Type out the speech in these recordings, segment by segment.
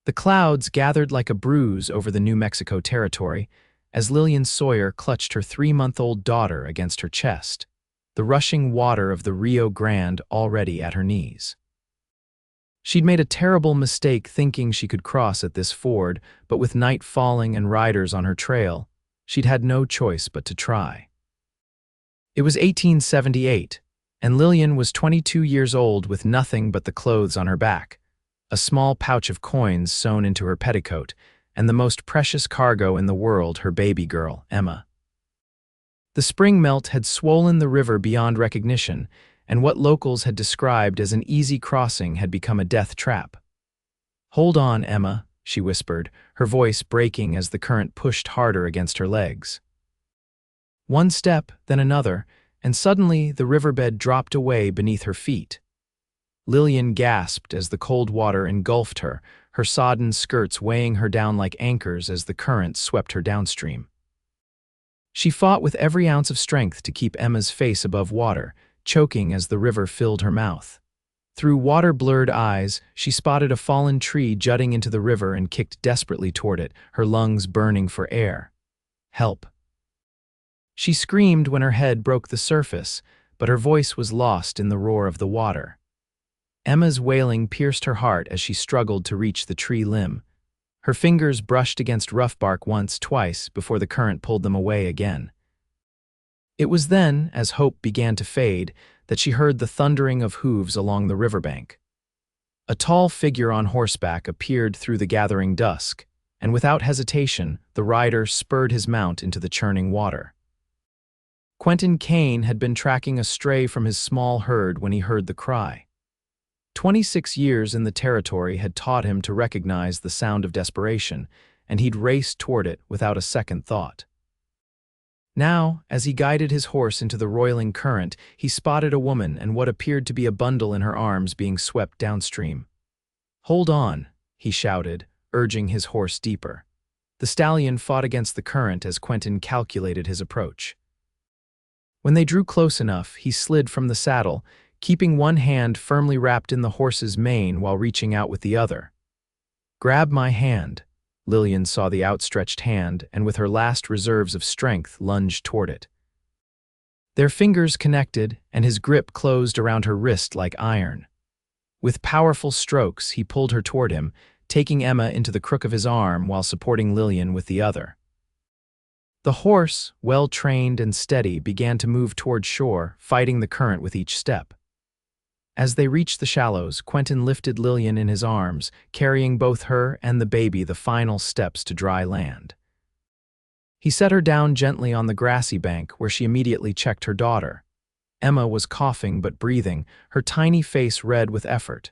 The clouds gathered like a bruise over the New Mexico territory as Lillian Sawyer clutched her 3-month-old daughter against her chest, the rushing water of the Rio Grande already at her knees. She'd made a terrible mistake thinking she could cross at this ford, but with night falling and riders on her trail, she'd had no choice but to try. It was 1878, and Lillian was 22 years old with nothing but the clothes on her back, a small pouch of coins sewn into her petticoat, and the most precious cargo in the world, her baby girl, Emma. The spring melt had swollen the river beyond recognition, and what locals had described as an easy crossing had become a death trap. "Hold on, Emma," she whispered, her voice breaking as the current pushed harder against her legs. One step, then another, and suddenly the riverbed dropped away beneath her feet. Lillian gasped as the cold water engulfed her, her sodden skirts weighing her down like anchors as the current swept her downstream. She fought with every ounce of strength to keep Emma's face above water, choking as the river filled her mouth. Through water-blurred eyes, she spotted a fallen tree jutting into the river and kicked desperately toward it, her lungs burning for air. "Help!" She screamed when her head broke the surface, but her voice was lost in the roar of the water. Emma's wailing pierced her heart as she struggled to reach the tree limb. Her fingers brushed against rough bark once, twice, before the current pulled them away again. It was then, as hope began to fade, that she heard the thundering of hooves along the riverbank. A tall figure on horseback appeared through the gathering dusk, and without hesitation, the rider spurred his mount into the churning water. Quentin Kane had been tracking a stray from his small herd when he heard the cry. 26 years in the territory had taught him to recognize the sound of desperation, and he'd raced toward it without a second thought. Now, as he guided his horse into the roiling current, he spotted a woman and what appeared to be a bundle in her arms being swept downstream. "Hold on," he shouted, urging his horse deeper. The stallion fought against the current as Quentin calculated his approach. When they drew close enough, he slid from the saddle, keeping one hand firmly wrapped in the horse's mane while reaching out with the other. "Grab my hand." Lillian saw the outstretched hand and with her last reserves of strength lunged toward it. Their fingers connected and his grip closed around her wrist like iron. With powerful strokes, he pulled her toward him, taking Emma into the crook of his arm while supporting Lillian with the other. The horse, well-trained and steady, began to move toward shore, fighting the current with each step. As they reached the shallows, Quentin lifted Lillian in his arms, carrying both her and the baby the final steps to dry land. He set her down gently on the grassy bank, where she immediately checked her daughter. Emma was coughing but breathing, her tiny face red with effort.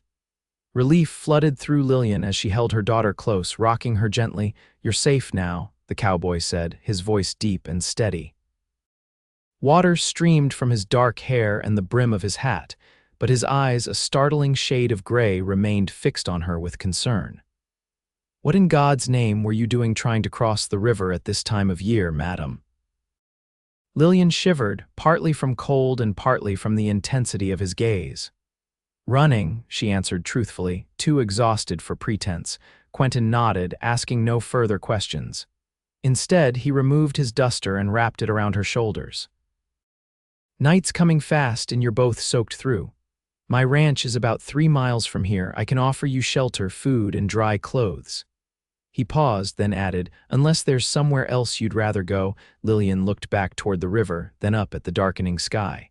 Relief flooded through Lillian as she held her daughter close, rocking her gently. "You're safe now," the cowboy said, his voice deep and steady. Water streamed from his dark hair and the brim of his hat, but his eyes, a startling shade of gray, remained fixed on her with concern. "What in God's name were you doing trying to cross the river at this time of year, madam?" Lillian shivered, partly from cold and partly from the intensity of his gaze. "Running," she answered truthfully, too exhausted for pretense. Quentin nodded, asking no further questions. Instead, he removed his duster and wrapped it around her shoulders. "Night's coming fast and you're both soaked through. My ranch is about 3 miles from here. I can offer you shelter, food, and dry clothes." He paused, then added, "Unless there's somewhere else you'd rather go." Lillian looked back toward the river, then up at the darkening sky.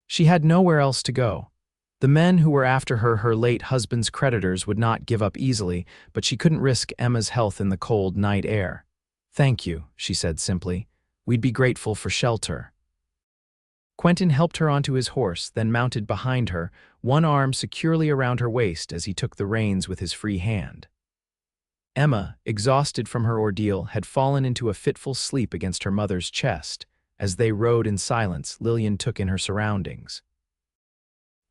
She had nowhere else to go. The men who were after her, her late husband's creditors, would not give up easily, but she couldn't risk Emma's health in the cold night air. "Thank you," she said simply. "We'd be grateful for shelter." Quentin helped her onto his horse, then mounted behind her, one arm securely around her waist as he took the reins with his free hand. Emma, exhausted from her ordeal, had fallen into a fitful sleep against her mother's chest. As they rode in silence, Lillian took in her surroundings.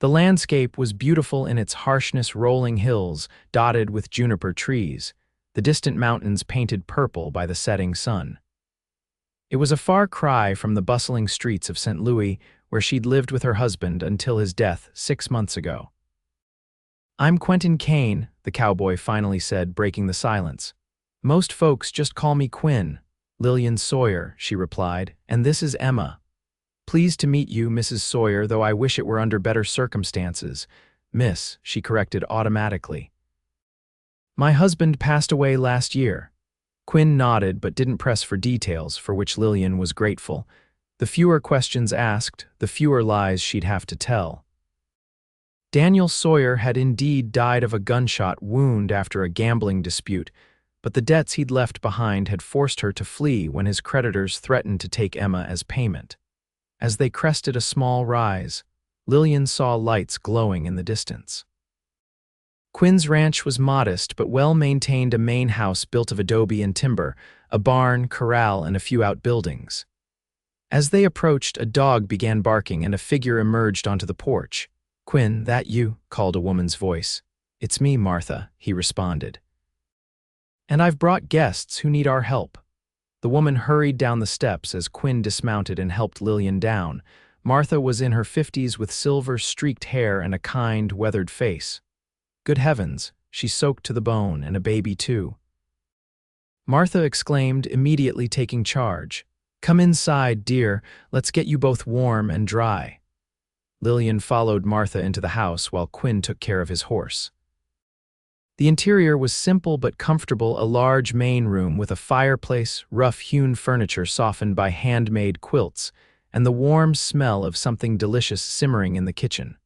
The landscape was beautiful in its harshness, rolling hills dotted with juniper trees, the distant mountains painted purple by the setting sun. It was a far cry from the bustling streets of St. Louis, where she'd lived with her husband until his death 6 months ago. I'm Quentin Kane, the cowboy finally said, breaking the silence. Most folks just call me Quinn. Lillian Sawyer, she replied, and this is Emma. Pleased to meet you, Mrs. Sawyer, though I wish it were under better circumstances. Miss, she corrected automatically. My husband passed away last year. Quinn nodded but didn't press for details, for which Lillian was grateful. The fewer questions asked, the fewer lies she'd have to tell. Daniel Sawyer had indeed died of a gunshot wound after a gambling dispute, but the debts he'd left behind had forced her to flee when his creditors threatened to take Emma as payment. As they crested a small rise, Lillian saw lights glowing in the distance. Quinn's ranch was modest but well-maintained, a main house built of adobe and timber, a barn, corral, and a few outbuildings. As they approached, a dog began barking and a figure emerged onto the porch. "Quinn, that you?" called a woman's voice. "It's me, Martha," he responded. "And I've brought guests who need our help." The woman hurried down the steps as Quinn dismounted and helped Lillian down. Martha was in her 50s with silver-streaked hair and a kind, weathered face. Good heavens, she's soaked to the bone, and a baby too. Martha exclaimed, immediately taking charge. "Come inside, dear. Let's get you both warm and dry." Lillian followed Martha into the house while Quinn took care of his horse. The interior was simple but comfortable, a large main room with a fireplace, rough-hewn furniture softened by handmade quilts, and the warm smell of something delicious simmering in the kitchen.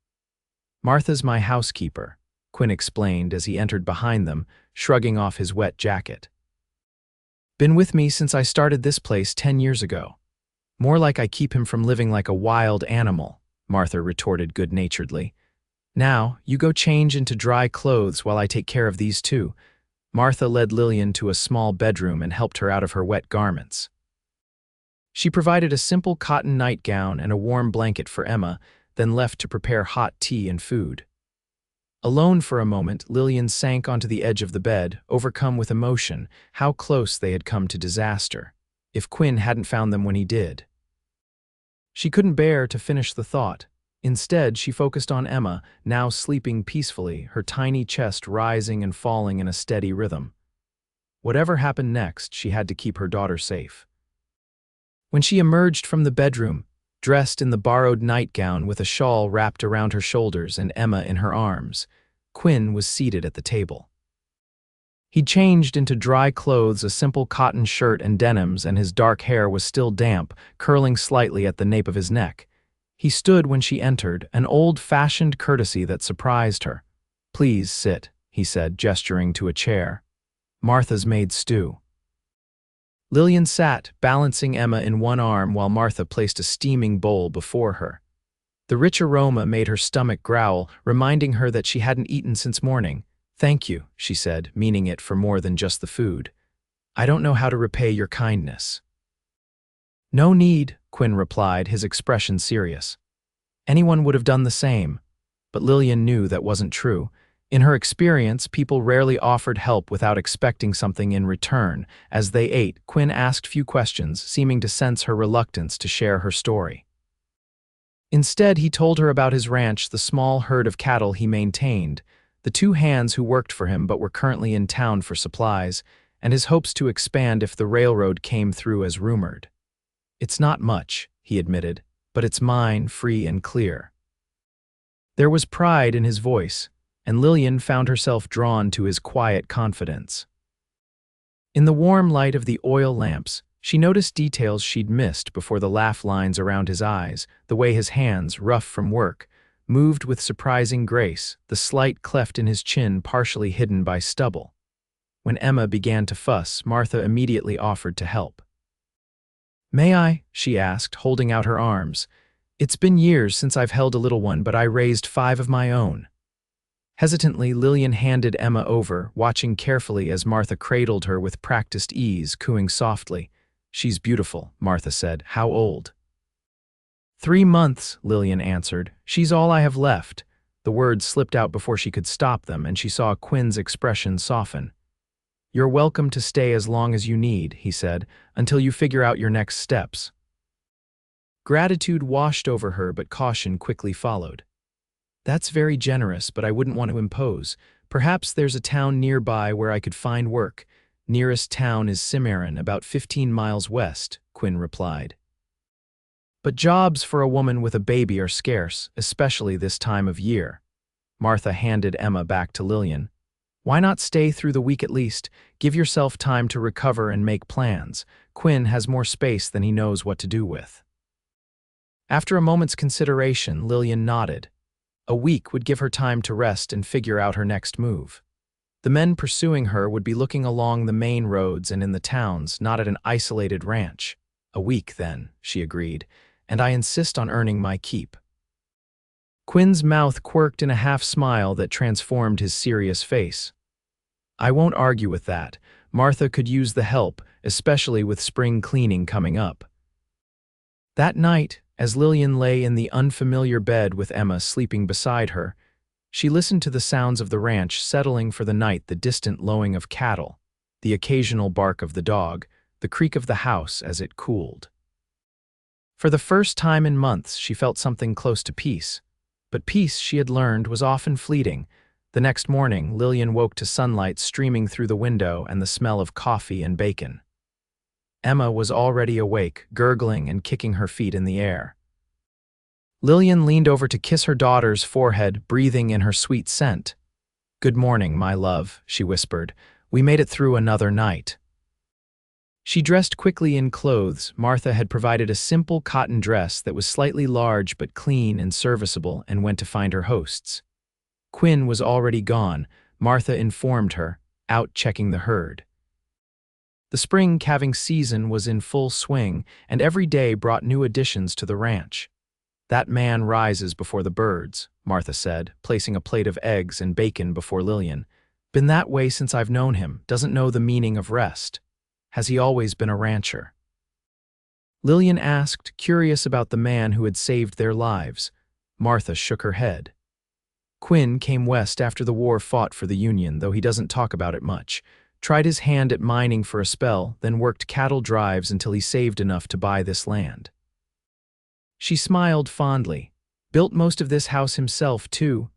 "Martha's my housekeeper," Quinn explained as he entered behind them, shrugging off his wet jacket. "Been with me since I started this place 10 years ago. More like I keep him from living like a wild animal," Martha retorted good-naturedly. "Now, you go change into dry clothes while I take care of these two." Martha led Lillian to a small bedroom and helped her out of her wet garments. She provided a simple cotton nightgown and a warm blanket for Emma, then left to prepare hot tea and food. Alone for a moment, Lillian sank onto the edge of the bed, overcome with emotion. How close they had come to disaster, if Quinn hadn't found them when he did. She couldn't bear to finish the thought. Instead, she focused on Emma, now sleeping peacefully, her tiny chest rising and falling in a steady rhythm. Whatever happened next, she had to keep her daughter safe. When she emerged from the bedroom, dressed in the borrowed nightgown with a shawl wrapped around her shoulders and Emma in her arms, Quinn was seated at the table. He'd changed into dry clothes, a simple cotton shirt and denims, and his dark hair was still damp, curling slightly at the nape of his neck. He stood when she entered, an old-fashioned courtesy that surprised her. "Please sit," he said, gesturing to a chair. "Martha's made stew." Lillian sat, balancing Emma in one arm while Martha placed a steaming bowl before her. The rich aroma made her stomach growl, reminding her that she hadn't eaten since morning. "Thank you," she said, meaning it for more than just the food. "I don't know how to repay your kindness." "No need," Quinn replied, his expression serious. Anyone would have done the same, but Lillian knew that wasn't true. In her experience, people rarely offered help without expecting something in return. As they ate, Quinn asked few questions, seeming to sense her reluctance to share her story. Instead, he told her about his ranch, the small herd of cattle he maintained, the two hands who worked for him but were currently in town for supplies, and his hopes to expand if the railroad came through as rumored. "It's not much," he admitted, "but it's mine, free and clear." There was pride in his voice, and Lillian found herself drawn to his quiet confidence. In the warm light of the oil lamps, she noticed details she'd missed before: the laugh lines around his eyes, the way his hands, rough from work, moved with surprising grace, the slight cleft in his chin partially hidden by stubble. When Emma began to fuss, Martha immediately offered to help. "May I?" she asked, holding out her arms. "It's been years since I've held a little one, but I raised 5 of my own." Hesitantly, Lillian handed Emma over, watching carefully as Martha cradled her with practiced ease, cooing softly. "She's beautiful," Martha said. "How old?" 3 months, Lillian answered. "She's all I have left." The words slipped out before she could stop them, and she saw Quinn's expression soften. "You're welcome to stay as long as you need," he said, "until you figure out your next steps." Gratitude washed over her, but caution quickly followed. That's very generous, but I wouldn't want to impose. Perhaps there's a town nearby where I could find work. Nearest town is Cimarron, about 15 miles west, Quinn replied. But jobs for a woman with a baby are scarce, especially this time of year. Martha handed Emma back to Lillian. Why not stay through the week at least? Give yourself time to recover and make plans. Quinn has more space than he knows what to do with. After a moment's consideration, Lillian nodded. A week would give her time to rest and figure out her next move. The men pursuing her would be looking along the main roads and in the towns, not at an isolated ranch. A week, then, she agreed, and I insist on earning my keep. Quinn's mouth quirked in a half-smile that transformed his serious face. I won't argue with that. Martha could use the help, especially with spring cleaning coming up. That night, as Lillian lay in the unfamiliar bed with Emma sleeping beside her, she listened to the sounds of the ranch settling for the night, the distant lowing of cattle, the occasional bark of the dog, the creak of the house as it cooled. For the first time in months, she felt something close to peace. But peace, she had learned, was often fleeting. The next morning, Lillian woke to sunlight streaming through the window and the smell of coffee and bacon. Emma was already awake, gurgling and kicking her feet in the air. Lillian leaned over to kiss her daughter's forehead, breathing in her sweet scent. "Good morning, my love," she whispered. "We made it through another night." She dressed quickly in clothes. Martha had provided a simple cotton dress that was slightly large but clean and serviceable, and went to find her hosts. Quinn was already gone, Martha informed her, out checking the herd. The spring calving season was in full swing, and every day brought new additions to the ranch. "That man rises before the birds," Martha said, placing a plate of eggs and bacon before Lillian. "Been that way since I've known him, doesn't know the meaning of rest. Has he always been a rancher?" Lillian asked, curious about the man who had saved their lives. Martha shook her head. "Quinn came west after the war, fought for the Union, though he doesn't talk about it much. Tried his hand at mining for a spell, then worked cattle drives until he saved enough to buy this land." She smiled fondly. "Built most of this house himself, too."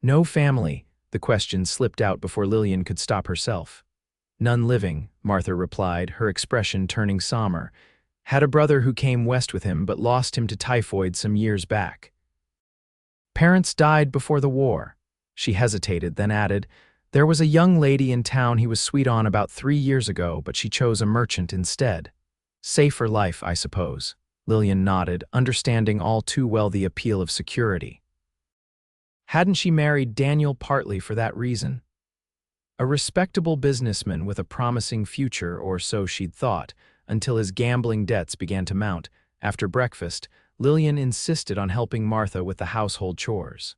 "No family?" The question slipped out before Lillian could stop herself. "None living," Martha replied, her expression turning somber. "Had a brother who came west with him, but lost him to typhoid some years back." "Parents died before the war." She hesitated, then added, "There was a young lady in town he was sweet on about 3 years ago, but she chose a merchant instead. Safer life, I suppose." Lillian nodded, understanding all too well the appeal of security. Hadn't she married Daniel partly for that reason? A respectable businessman with a promising future, or so she'd thought, until his gambling debts began to mount. After breakfast, Lillian insisted on helping Martha with the household chores.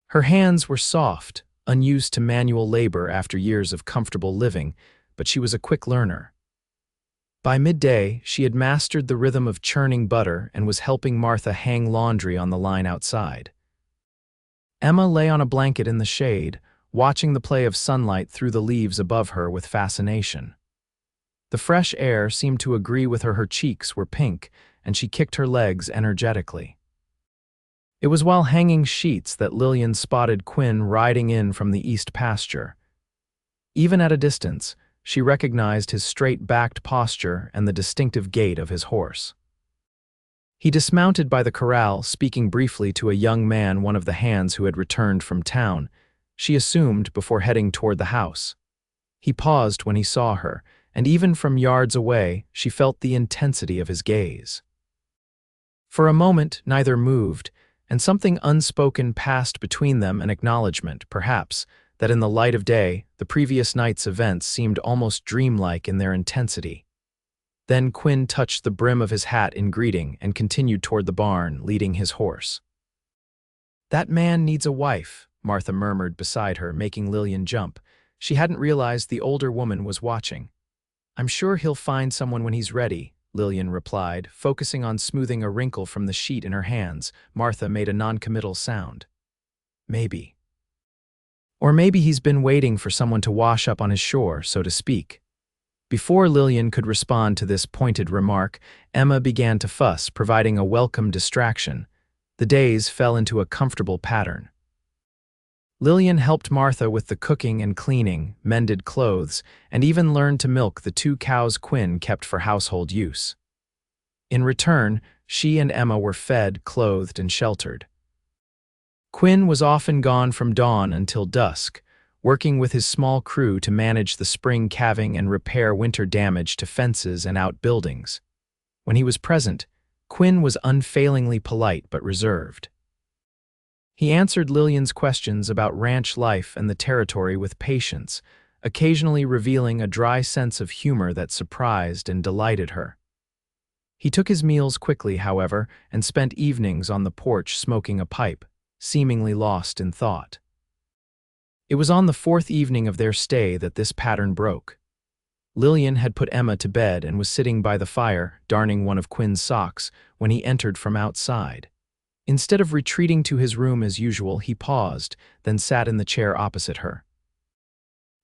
Her hands were soft, unused to manual labor after years of comfortable living, but she was a quick learner. By midday, she had mastered the rhythm of churning butter and was helping Martha hang laundry on the line outside. Emma lay on a blanket in the shade, watching the play of sunlight through the leaves above her with fascination. The fresh air seemed to agree with her. Her cheeks were pink, and she kicked her legs energetically. It was while hanging sheets that Lillian spotted Quinn riding in from the east pasture. Even at a distance, she recognized his straight-backed posture and the distinctive gait of his horse. He dismounted by the corral, speaking briefly to a young man, one of the hands who had returned from town, she assumed, before heading toward the house. He paused when he saw her, and even from yards away, she felt the intensity of his gaze. For a moment, neither moved, and something unspoken passed between them, an acknowledgement, perhaps, that in the light of day, the previous night's events seemed almost dreamlike in their intensity. Then Quinn touched the brim of his hat in greeting and continued toward the barn, leading his horse. "That man needs a wife," Martha murmured beside her, making Lillian jump. She hadn't realized the older woman was watching. "I'm sure he'll find someone when he's ready," Lillian replied, focusing on smoothing a wrinkle from the sheet in her hands. Martha made a noncommittal sound. "Maybe. Or maybe he's been waiting for someone to wash up on his shore, so to speak." Before Lillian could respond to this pointed remark, Emma began to fuss, providing a welcome distraction. The days fell into a comfortable pattern. Lillian helped Martha with the cooking and cleaning, mended clothes, and even learned to milk the 2 cows Quinn kept for household use. In return, she and Emma were fed, clothed, and sheltered. Quinn was often gone from dawn until dusk, working with his small crew to manage the spring calving and repair winter damage to fences and outbuildings. When he was present, Quinn was unfailingly polite but reserved. He answered Lillian's questions about ranch life and the territory with patience, occasionally revealing a dry sense of humor that surprised and delighted her. He took his meals quickly, however, and spent evenings on the porch smoking a pipe, seemingly lost in thought. It was on the 4th evening of their stay that this pattern broke. Lillian had put Emma to bed and was sitting by the fire, darning one of Quinn's socks, when he entered from outside. Instead of retreating to his room as usual, he paused, then sat in the chair opposite her.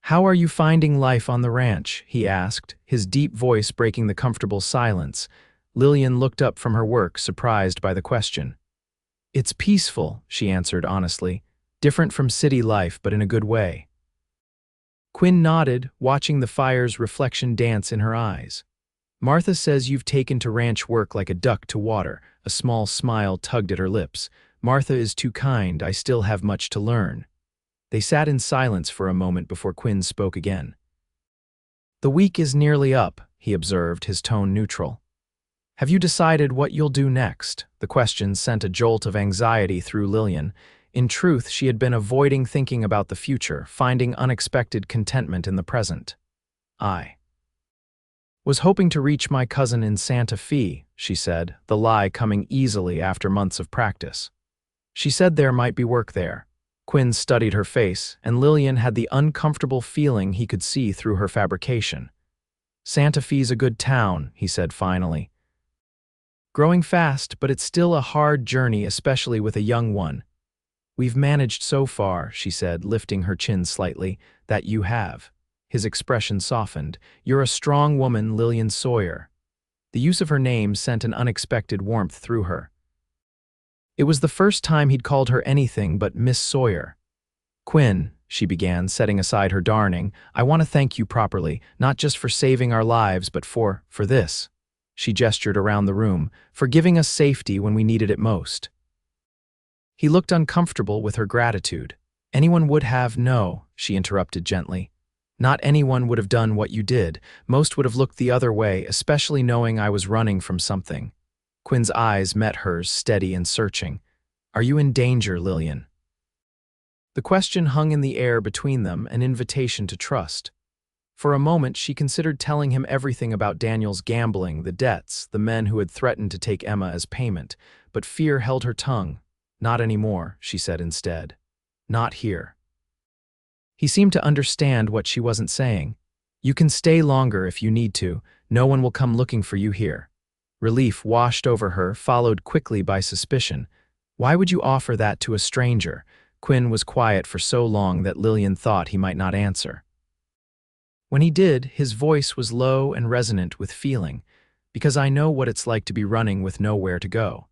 "How are you finding life on the ranch?" he asked, his deep voice breaking the comfortable silence. Lillian looked up from her work, surprised by the question. "It's peaceful," she answered honestly, "different from city life, but in a good way." Quinn nodded, watching the fire's reflection dance in her eyes. "Martha says you've taken to ranch work like a duck to water." A small smile tugged at her lips. "Martha is too kind. I still have much to learn." They sat in silence for a moment before Quinn spoke again. "The week is nearly up," he observed, his tone neutral. "Have you decided what you'll do next?" The question sent a jolt of anxiety through Lillian. In truth, she had been avoiding thinking about the future, finding unexpected contentment in the present. "I was hoping to reach my cousin in Santa Fe," she said, the lie coming easily after months of practice. "She said there might be work there." Quinn studied her face, and Lillian had the uncomfortable feeling he could see through her fabrication. "Santa Fe's a good town," he said finally. "Growing fast, but it's still a hard journey, especially with a young one." "We've managed so far," she said, lifting her chin slightly. "That you have." His expression softened. "You're a strong woman, Lillian Sawyer." The use of her name sent an unexpected warmth through her. It was the first time he'd called her anything but Miss Sawyer. "Quinn," she began, setting aside her darning, "I want to thank you properly, not just for saving our lives, but for this." She gestured around the room, "for giving us safety when we needed it most." He looked uncomfortable with her gratitude. "Anyone would have." "No," she interrupted gently. "Not anyone would have done what you did. Most would have looked the other way, especially knowing I was running from something." Quinn's eyes met hers, steady and searching. "Are you in danger, Lillian?" The question hung in the air between them, an invitation to trust. For a moment, she considered telling him everything about Daniel's gambling, the debts, the men who had threatened to take Emma as payment, but fear held her tongue. "Not anymore," she said instead. "Not here." He seemed to understand what she wasn't saying. "You can stay longer if you need to. No one will come looking for you here." Relief washed over her, followed quickly by suspicion. Why would you offer that to a stranger? Quinn was quiet for so long that Lillian thought he might not answer. When he did, his voice was low and resonant with feeling. "Because I know what it's like to be running with nowhere to go."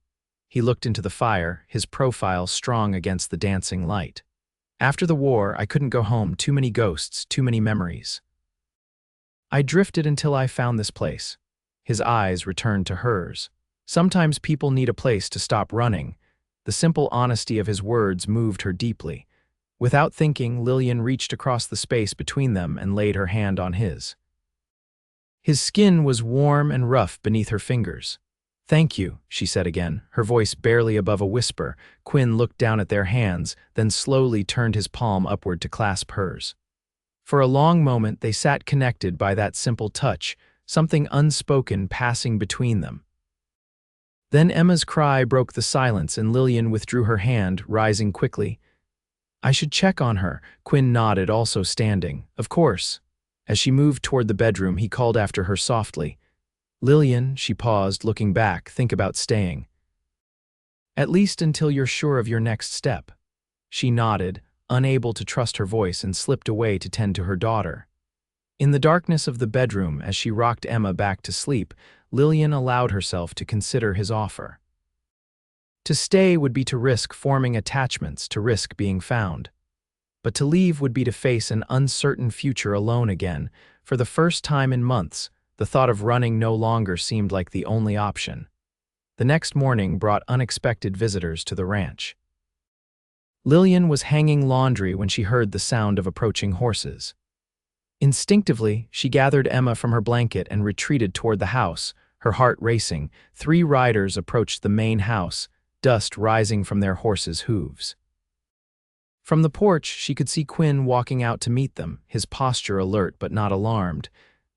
He looked into the fire, his profile strong against the dancing light. "After the war, I couldn't go home. Too many ghosts, too many memories. I drifted until I found this place." His eyes returned to hers. "Sometimes people need a place to stop running." The simple honesty of his words moved her deeply. Without thinking, Lillian reached across the space between them and laid her hand on his. His skin was warm and rough beneath her fingers. "Thank you," she said again, her voice barely above a whisper. Quinn looked down at their hands, then slowly turned his palm upward to clasp hers. For a long moment they sat connected by that simple touch, something unspoken passing between them. Then Emma's cry broke the silence and Lillian withdrew her hand, rising quickly. "I should check on her." Quinn nodded, also standing. "Of course." As she moved toward the bedroom, he called after her softly. "Lillian," she paused, looking back, "think about staying. At least until you're sure of your next step." She nodded, unable to trust her voice, and slipped away to tend to her daughter. In the darkness of the bedroom, as she rocked Emma back to sleep, Lillian allowed herself to consider his offer. To stay would be to risk forming attachments, to risk being found. But to leave would be to face an uncertain future alone again. For the first time in months, the thought of running no longer seemed like the only option. The next morning brought unexpected visitors to the ranch. Lillian was hanging laundry when she heard the sound of approaching horses. Instinctively, she gathered Emma from her blanket and retreated toward the house, her heart racing. 3 riders approached the main house, dust rising from their horses' hooves. From the porch, she could see Quinn walking out to meet them, his posture alert but not alarmed.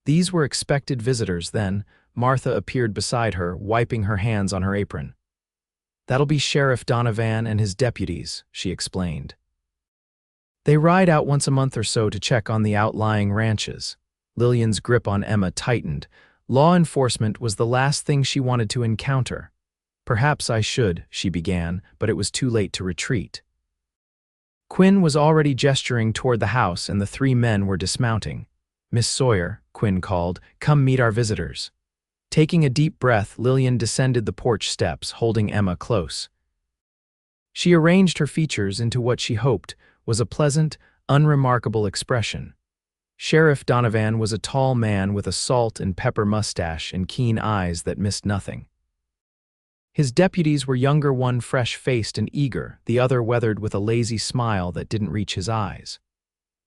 These were expected visitors then. Martha appeared beside her, wiping her hands on her apron. "That'll be Sheriff Donovan and his deputies," she explained. "They ride out once a month or so to check on the outlying ranches." Lillian's grip on Emma tightened. Law enforcement was the last thing she wanted to encounter. "Perhaps I should," she began, but it was too late to retreat. Quinn was already gesturing toward the house and the 3 men were dismounting. "Miss Sawyer," Quinn called, "come meet our visitors." Taking a deep breath, Lillian descended the porch steps, holding Emma close. She arranged her features into what she hoped was a pleasant, unremarkable expression. Sheriff Donovan was a tall man with a salt and pepper mustache and keen eyes that missed nothing. His deputies were younger, one fresh-faced and eager, the other weathered with a lazy smile that didn't reach his eyes.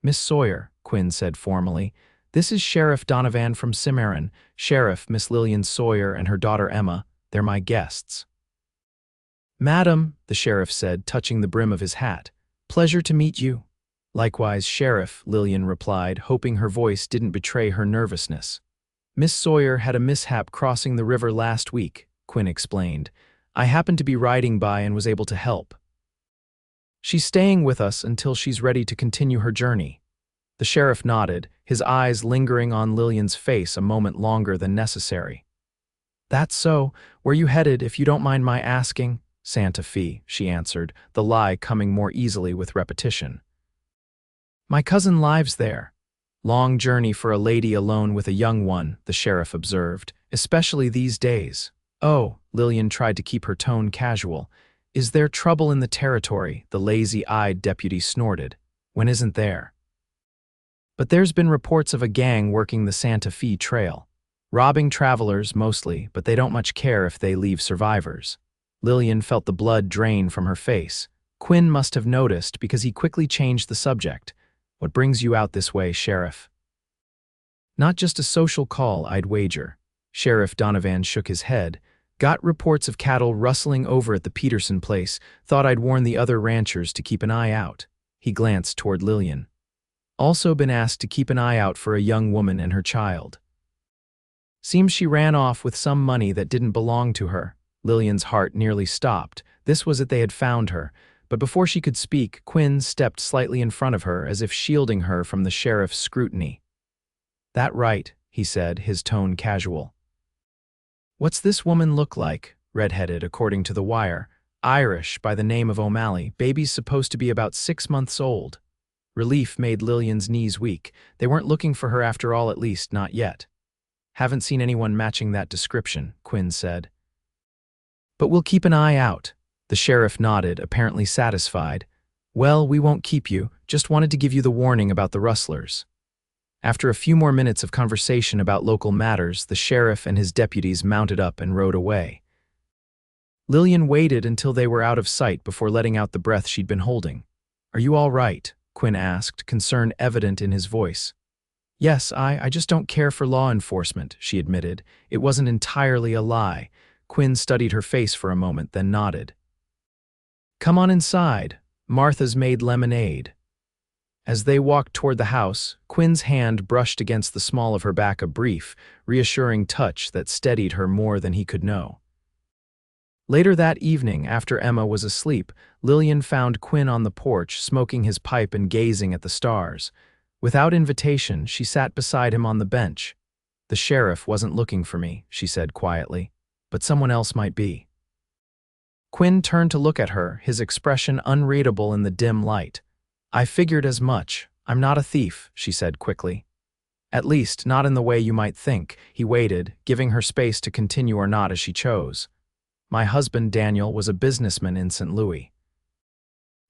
"Miss Sawyer," Quinn said formally, "this is Sheriff Donovan from Cimarron. Sheriff, Miss Lillian Sawyer and her daughter Emma, they're my guests." "Madam," the sheriff said, touching the brim of his hat, "pleasure to meet you." "Likewise, Sheriff," Lillian replied, hoping her voice didn't betray her nervousness. "Miss Sawyer had a mishap crossing the river last week," Quinn explained. "I happened to be riding by and was able to help. She's staying with us until she's ready to continue her journey." The sheriff nodded, his eyes lingering on Lillian's face a moment longer than necessary. "That's so. Where you headed, if you don't mind my asking?" "Santa Fe," she answered, the lie coming more easily with repetition. "My cousin lives there." "Long journey for a lady alone with a young one," the sheriff observed, "especially these days." "Oh," Lillian tried to keep her tone casual. "Is there trouble in the territory?" the lazy-eyed deputy snorted. "When isn't there?" "But there's been reports of a gang working the Santa Fe trail. Robbing travelers, mostly, but they don't much care if they leave survivors." Lillian felt the blood drain from her face. Quinn must have noticed because he quickly changed the subject. "What brings you out this way, Sheriff?" "Not just a social call, I'd wager." Sheriff Donovan shook his head. "Got reports of cattle rustling over at the Peterson place. Thought I'd warn the other ranchers to keep an eye out." He glanced toward Lillian. "Also been asked to keep an eye out for a young woman and her child. Seems she ran off with some money that didn't belong to her." Lillian's heart nearly stopped. This was it, they had found her. But before she could speak, Quinn stepped slightly in front of her, as if shielding her from the sheriff's scrutiny. "That right," he said, his tone casual. "What's this woman look like?" "Red-headed, according to the wire. Irish, by the name of O'Malley. Baby's supposed to be about 6 months old." Relief made Lillian's knees weak. They weren't looking for her after all, at least not yet. "Haven't seen anyone matching that description," Quinn said. "But we'll keep an eye out." The sheriff nodded, apparently satisfied. "Well, we won't keep you. Just wanted to give you the warning about the rustlers." After a few more minutes of conversation about local matters, the sheriff and his deputies mounted up and rode away. Lillian waited until they were out of sight before letting out the breath she'd been holding. "Are you all right?" Quinn asked, concern evident in his voice. "Yes, I just don't care for law enforcement," she admitted. It wasn't entirely a lie. Quinn studied her face for a moment, then nodded. "Come on inside. Martha's made lemonade." As they walked toward the house, Quinn's hand brushed against the small of her back, a brief, reassuring touch that steadied her more than he could know. Later that evening, after Emma was asleep, Lillian found Quinn on the porch, smoking his pipe and gazing at the stars. Without invitation, she sat beside him on the bench. "The sheriff wasn't looking for me," she said quietly, "but someone else might be." Quinn turned to look at her, his expression unreadable in the dim light. "I figured as much. I'm not a thief," she said quickly. "At least, not in the way you might think." He waited, giving her space to continue or not as she chose. My husband, Daniel, was a businessman in St. Louis.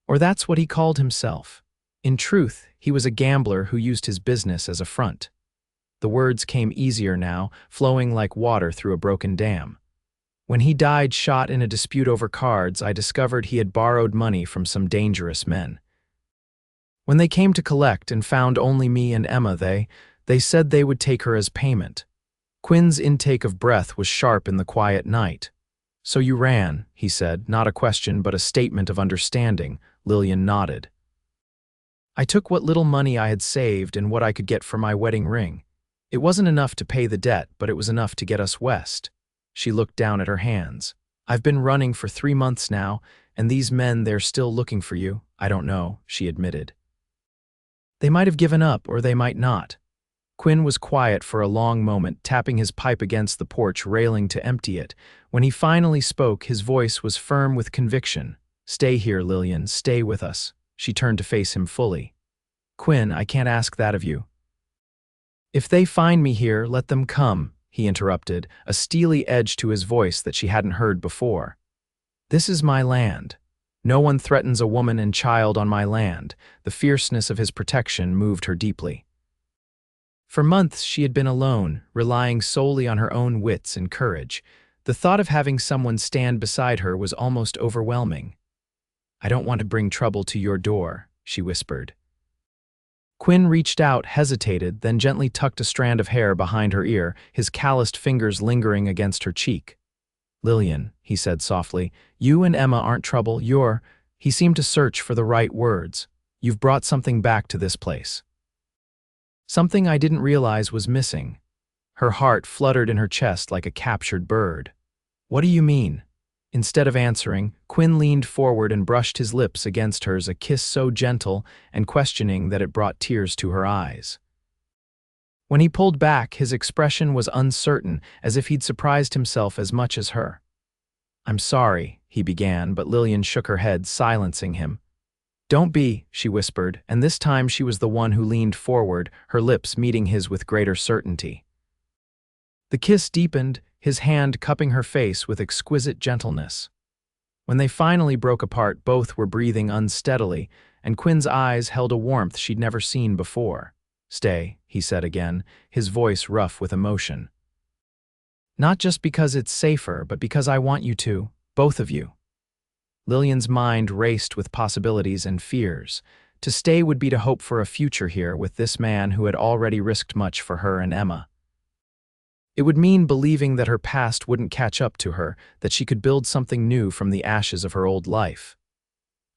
Or that's what he called himself. In truth, he was a gambler who used his business as a front. The words came easier now, flowing like water through a broken dam. When he died shot in a dispute over cards, I discovered he had borrowed money from some dangerous men. When they came to collect and found only me and Emma, they said they would take her as payment. Quinn's intake of breath was sharp in the quiet night. "So you ran," he said, not a question but a statement of understanding. Lillian nodded. "I took what little money I had saved and what I could get for my wedding ring. It wasn't enough to pay the debt, but it was enough to get us west." She looked down at her hands. "I've been running for 3 months now, and these men, they're still looking for you." "I don't know," she admitted. "They might have given up, or they might not." Quinn was quiet for a long moment, tapping his pipe against the porch railing to empty it. When he finally spoke, his voice was firm with conviction. "Stay here, Lillian, stay with us." She turned to face him fully. "Quinn, I can't ask that of you." "If they find me here, let them come," he interrupted, a steely edge to his voice that she hadn't heard before. "This is my land. No one threatens a woman and child on my land." The fierceness of his protection moved her deeply. For months she had been alone, relying solely on her own wits and courage. The thought of having someone stand beside her was almost overwhelming. "I don't want to bring trouble to your door," she whispered. Quinn reached out, hesitated, then gently tucked a strand of hair behind her ear, his calloused fingers lingering against her cheek. "Lillian," he said softly, "you and Emma aren't trouble. He seemed to search for the right words. "You've brought something back to this place. Something I didn't realize was missing." Her heart fluttered in her chest like a captured bird. "What do you mean?" Instead of answering, Quinn leaned forward and brushed his lips against hers, a kiss so gentle and questioning that it brought tears to her eyes. When he pulled back, his expression was uncertain, as if he'd surprised himself as much as her. "I'm sorry," he began, but Lillian shook her head, silencing him. "Don't be," she whispered, and this time she was the one who leaned forward, her lips meeting his with greater certainty. The kiss deepened, his hand cupping her face with exquisite gentleness. When they finally broke apart, both were breathing unsteadily, and Quinn's eyes held a warmth she'd never seen before. "Stay," he said again, his voice rough with emotion. "Not just because it's safer, but because I want you to, both of you." Lillian's mind raced with possibilities and fears. To stay would be to hope for a future here with this man who had already risked much for her and Emma. It would mean believing that her past wouldn't catch up to her, that she could build something new from the ashes of her old life.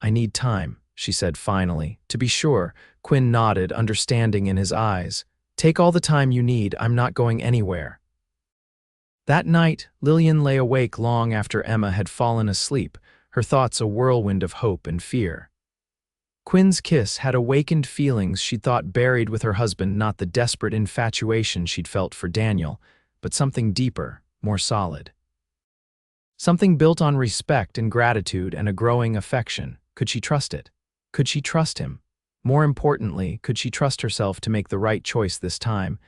"I need time," she said finally. "To be sure," Quinn nodded, understanding in his eyes. "Take all the time you need, I'm not going anywhere." That night, Lillian lay awake long after Emma had fallen asleep, her thoughts a whirlwind of hope and fear. Quinn's kiss had awakened feelings she'd thought buried with her husband, not the desperate infatuation she'd felt for Daniel, but something deeper, more solid. Something built on respect and gratitude and a growing affection. Could she trust it? Could she trust him? More importantly, could she trust herself to make the right choice this time?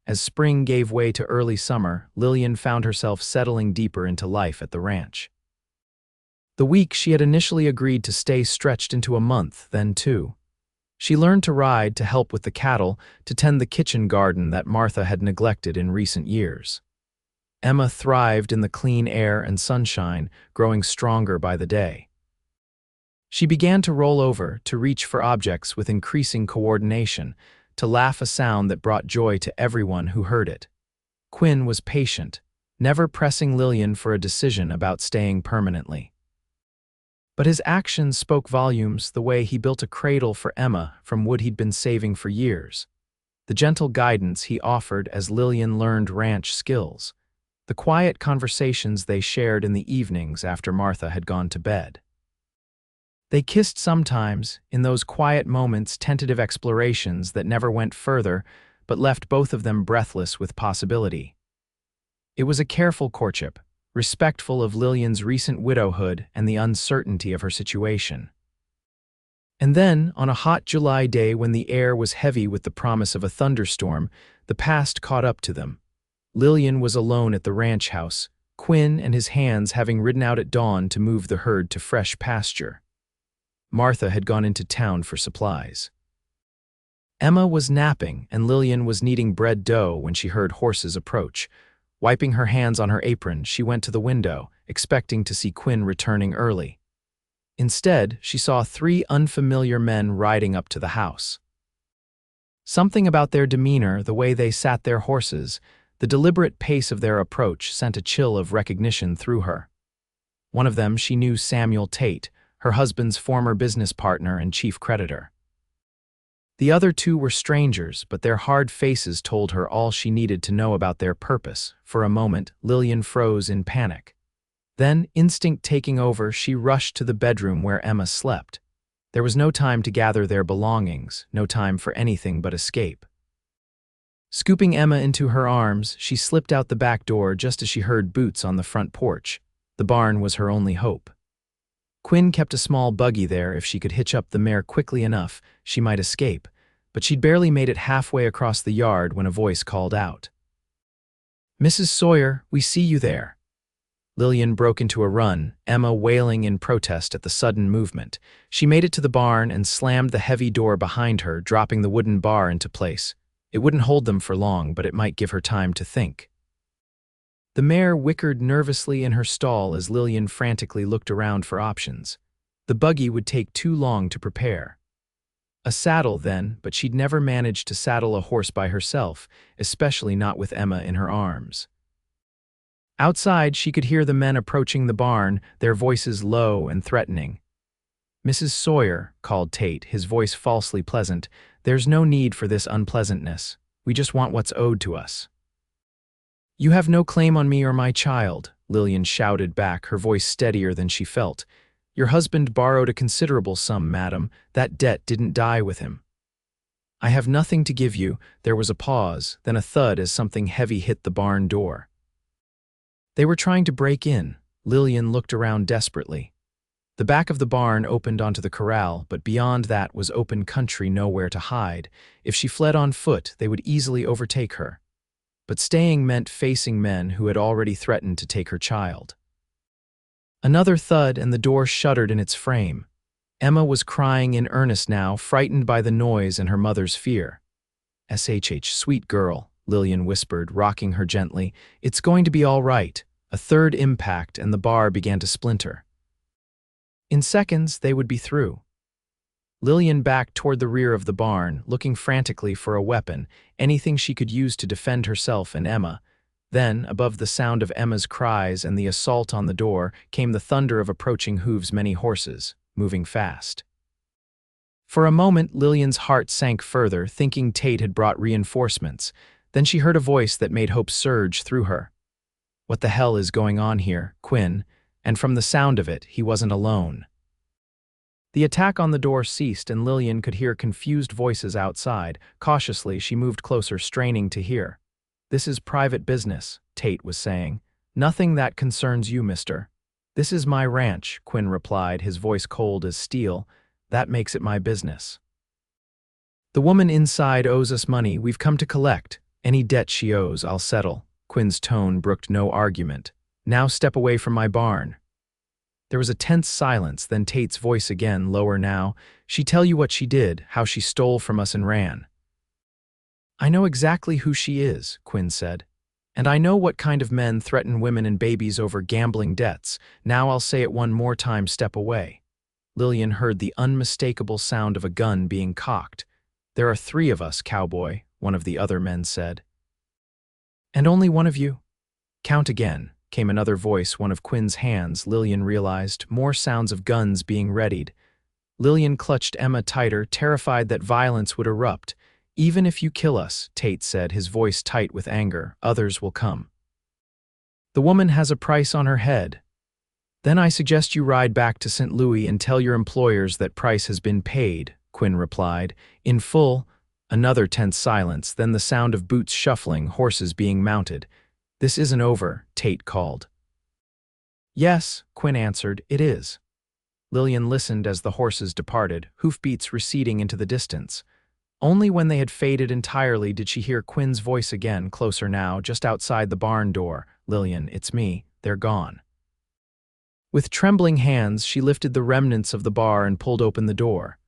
As spring gave way to early summer, Lillian found herself settling deeper into life at the ranch. The week she had initially agreed to stay stretched into a month, then 2. She learned to ride, to help with the cattle, to tend the kitchen garden that Martha had neglected in recent years. Emma thrived in the clean air and sunshine, growing stronger by the day. She began to roll over, to reach for objects with increasing coordination, to laugh a sound that brought joy to everyone who heard it. Quinn was patient, never pressing Lillian for a decision about staying permanently. But his actions spoke volumes, the way he built a cradle for Emma from wood he'd been saving for years. The gentle guidance he offered as Lillian learned ranch skills. The quiet conversations they shared in the evenings after Martha had gone to bed. They kissed sometimes, in those quiet moments, tentative explorations that never went further, but left both of them breathless with possibility. It was a careful courtship, respectful of Lillian's recent widowhood and the uncertainty of her situation. And then, on a hot July day when the air was heavy with the promise of a thunderstorm, the past caught up to them. Lillian was alone at the ranch house, Quinn and his hands having ridden out at dawn to move the herd to fresh pasture. Martha had gone into town for supplies. Emma was napping, and Lillian was kneading bread dough when she heard horses approach. Wiping her hands on her apron, she went to the window, expecting to see Quinn returning early. Instead, she saw 3 unfamiliar men riding up to the house. Something about their demeanor, the way they sat their horses, the deliberate pace of their approach sent a chill of recognition through her. One of them she knew Samuel Tate, her husband's former business partner and chief creditor. The other 2 were strangers, but their hard faces told her all she needed to know about their purpose. For a moment, Lillian froze in panic. Then, instinct taking over, she rushed to the bedroom where Emma slept. There was no time to gather their belongings, no time for anything but escape. Scooping Emma into her arms, she slipped out the back door just as she heard boots on the front porch. The barn was her only hope. Quinn kept a small buggy there. If she could hitch up the mare quickly enough, she might escape, but she'd barely made it halfway across the yard when a voice called out. "Mrs. Sawyer, we see you there." Lillian broke into a run, Emma wailing in protest at the sudden movement. She made it to the barn and slammed the heavy door behind her, dropping the wooden bar into place. It wouldn't hold them for long, but it might give her time to think. The mare whickered nervously in her stall as Lillian frantically looked around for options. The buggy would take too long to prepare. A saddle then, but she'd never managed to saddle a horse by herself, especially not with Emma in her arms. Outside, she could hear the men approaching the barn, their voices low and threatening. "Mrs. Sawyer," called Tate, his voice falsely pleasant, "there's no need for this unpleasantness. We just want what's owed to us." "You have no claim on me or my child," Lillian shouted back, her voice steadier than she felt. "Your husband borrowed a considerable sum, madam. That debt didn't die with him." "I have nothing to give you." There was a pause, then a thud as something heavy hit the barn door. They were trying to break in. Lillian looked around desperately. The back of the barn opened onto the corral, but beyond that was open country, nowhere to hide. If she fled on foot, they would easily overtake her. But staying meant facing men who had already threatened to take her child. Another thud and the door shuddered in its frame. Emma was crying in earnest now, frightened by the noise and her mother's fear. "Shh, sweet girl," Lillian whispered, rocking her gently. "It's going to be all right." A third impact and the bar began to splinter. In seconds, they would be through. Lillian backed toward the rear of the barn, looking frantically for a weapon, anything she could use to defend herself and Emma. Then, above the sound of Emma's cries and the assault on the door, came the thunder of approaching hooves, many horses, moving fast. For a moment, Lillian's heart sank further, thinking Tate had brought reinforcements. Then she heard a voice that made hope surge through her. "What the hell is going on here, Quinn?" And from the sound of it, he wasn't alone. The attack on the door ceased, and Lillian could hear confused voices outside. Cautiously, she moved closer, straining to hear. "This is private business," Tate was saying. "Nothing that concerns you, mister." "This is my ranch," Quinn replied, his voice cold as steel. "That makes it my business." "The woman inside owes us money. We've come to collect. Any debt she owes, I'll settle." Quinn's tone brooked no argument. "Now step away from my barn." There was a tense silence, then Tate's voice again, lower now. "She tell you what she did, how she stole from us and ran?" "I know exactly who she is," Quinn said. "And I know what kind of men threaten women and babies over gambling debts. Now I'll say it one more time, step away." Lillian heard the unmistakable sound of a gun being cocked. "There are 3 of us, Cowboy," one of the other men said. "And only one of you?" "Count again," came another voice, one of Quinn's hands. Lillian realized more sounds of guns being readied. Lillian clutched Emma tighter, terrified that violence would erupt. "Even if you kill us," Tate said, his voice tight with anger, "others will come. The woman has a price on her head. Then I suggest you ride back to St. Louis and tell your employers that price has been paid," Quinn replied. "In full." Another tense silence, then the sound of boots shuffling, horses being mounted. "This isn't over," Tate called. "Yes," Quinn answered, "it is." Lillian listened as the horses departed, hoofbeats receding into the distance. Only when they had faded entirely did she hear Quinn's voice again, closer now, just outside the barn door. "Lillian, it's me. they're gone. With trembling hands, she lifted the remnants of the bar and pulled open the door.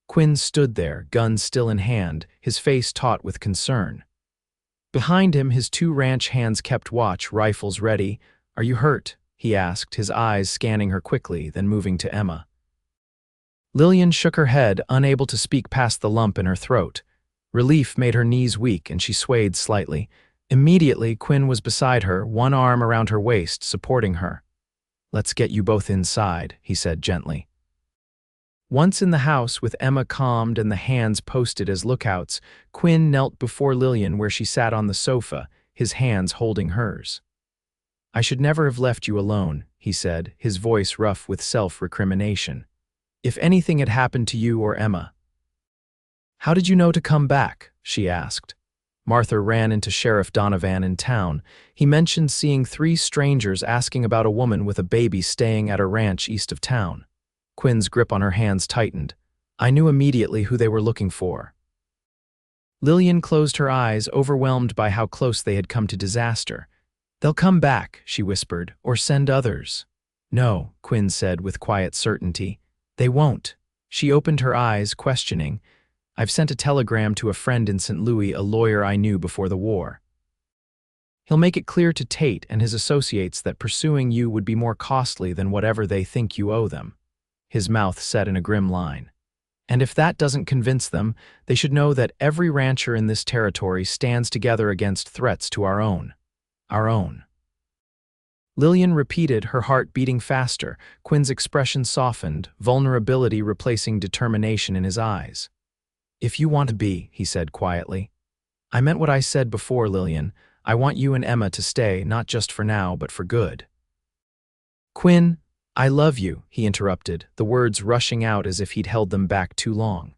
Quinn stood there, gun still in hand, his face taut with concern. Behind him, his two ranch hands kept watch, rifles ready. "Are you hurt?" he asked, his eyes scanning her quickly, then moving to Emma. Lillian shook her head, unable to speak past the lump in her throat. Relief made her knees weak, and she swayed slightly. Immediately, Quinn was beside her, one arm around her waist, supporting her. "Let's get you both inside," he said gently. Once in the house, with Emma calmed and the hands posted as lookouts, Quinn knelt before Lillian where she sat on the sofa, his hands holding hers. "I should never have left you alone," he said, his voice rough with self-recrimination. "If anything had happened to you or Emma." "How did you know to come back?" she asked. Martha ran into Sheriff Donovan in town. He mentioned seeing 3 strangers asking about a woman with a baby staying at a ranch east of town. Quinn's grip on her hands tightened. "I knew immediately who they were looking for." Lillian closed her eyes, overwhelmed by how close they had come to disaster. "They'll come back," she whispered, "or send others." "No," Quinn said with quiet certainty. "They won't." She opened her eyes, questioning. "I've sent a telegram to a friend in St. Louis, a lawyer I knew before the war. He'll make it clear to Tate and his associates that pursuing you would be more costly than whatever they think you owe them." His mouth set in a grim line. "And if that doesn't convince them, they should know that every rancher in this territory stands together against threats to our own. Our own." Lillian repeated, her heart beating faster. Quinn's expression softened, vulnerability replacing determination in his eyes. "If you want to be," he said quietly. "I meant what I said before, Lillian. I want you and Emma to stay, not just for now, but for good." "Quinn, I love you," he interrupted, the words rushing out as if he'd held them back too long.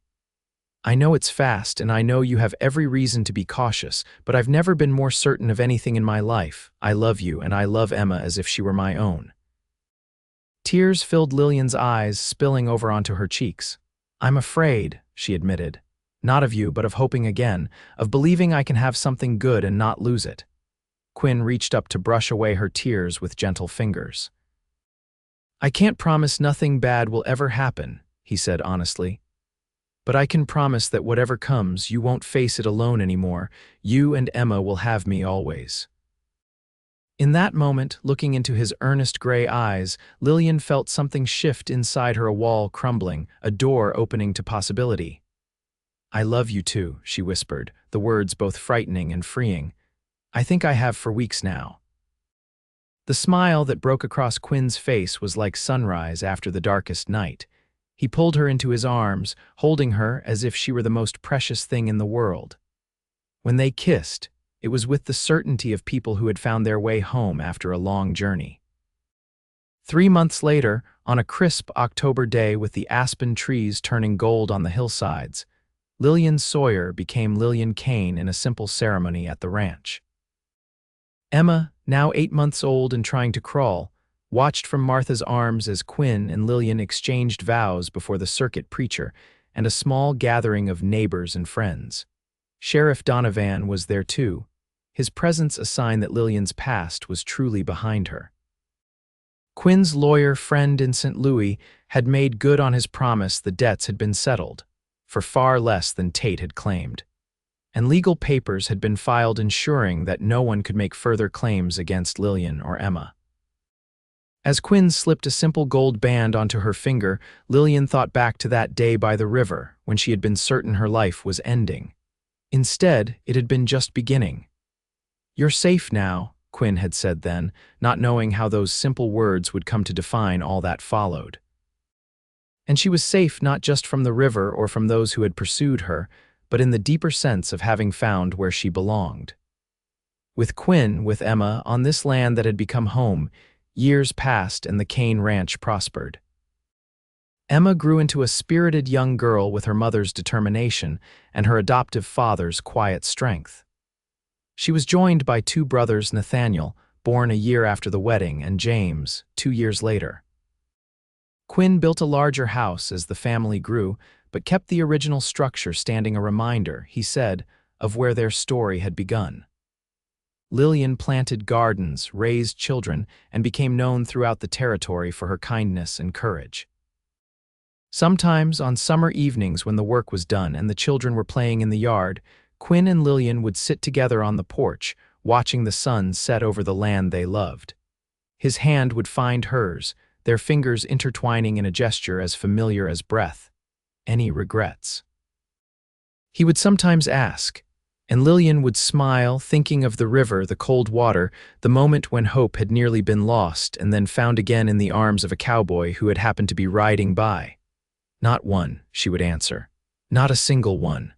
"I know it's fast, and I know you have every reason to be cautious, but I've never been more certain of anything in my life. I love you, and I love Emma as if she were my own." Tears filled Lillian's eyes, spilling over onto her cheeks. "I'm afraid," she admitted. "Not of you, but of hoping again, of believing I can have something good and not lose it." Quinn reached up to brush away her tears with gentle fingers. "I can't promise nothing bad will ever happen," he said honestly. "But I can promise that whatever comes, you won't face it alone anymore. You and Emma will have me always." In that moment, looking into his earnest gray eyes, Lillian felt something shift inside her, a wall crumbling, a door opening to possibility. "I love you too," she whispered, the words both frightening and freeing. "I think I have for weeks now." The smile that broke across Quinn's face was like sunrise after the darkest night. He pulled her into his arms, holding her as if she were the most precious thing in the world. When they kissed, it was with the certainty of people who had found their way home after a long journey. 3 months later, on a crisp October day with the aspen trees turning gold on the hillsides, Lillian Sawyer became Lillian Kane in a simple ceremony at the ranch. Emma, now 8 months old and trying to crawl, watched from Martha's arms as Quinn and Lillian exchanged vows before the circuit preacher and a small gathering of neighbors and friends. Sheriff Donovan was there too, his presence a sign that Lillian's past was truly behind her. Quinn's lawyer friend in St. Louis had made good on his promise. The debts had been settled, for far less than Tate had claimed, and legal papers had been filed ensuring that no one could make further claims against Lillian or Emma. As Quinn slipped a simple gold band onto her finger, Lillian thought back to that day by the river when she had been certain her life was ending. Instead, it had been just beginning. "You're safe now," Quinn had said then, not knowing how those simple words would come to define all that followed. And she was safe not just from the river or from those who had pursued her, but in the deeper sense of having found where she belonged. With Quinn, with Emma, on this land that had become home, years passed and the Kane Ranch prospered. Emma grew into a spirited young girl with her mother's determination and her adoptive father's quiet strength. She was joined by 2 brothers, Nathaniel, born a year after the wedding, and James, 2 years later. Quinn built a larger house as the family grew, but kept the original structure standing, a reminder, he said, of where their story had begun. Lillian planted gardens, raised children, and became known throughout the territory for her kindness and courage. Sometimes, on summer evenings when the work was done and the children were playing in the yard, Quinn and Lillian would sit together on the porch, watching the sun set over the land they loved. His hand would find hers, their fingers intertwining in a gesture as familiar as breath. Any regrets? He would sometimes ask, and Lillian would smile, thinking of the river, the cold water, the moment when hope had nearly been lost and then found again in the arms of a cowboy who had happened to be riding by. "Not one," she would answer. "Not a single one."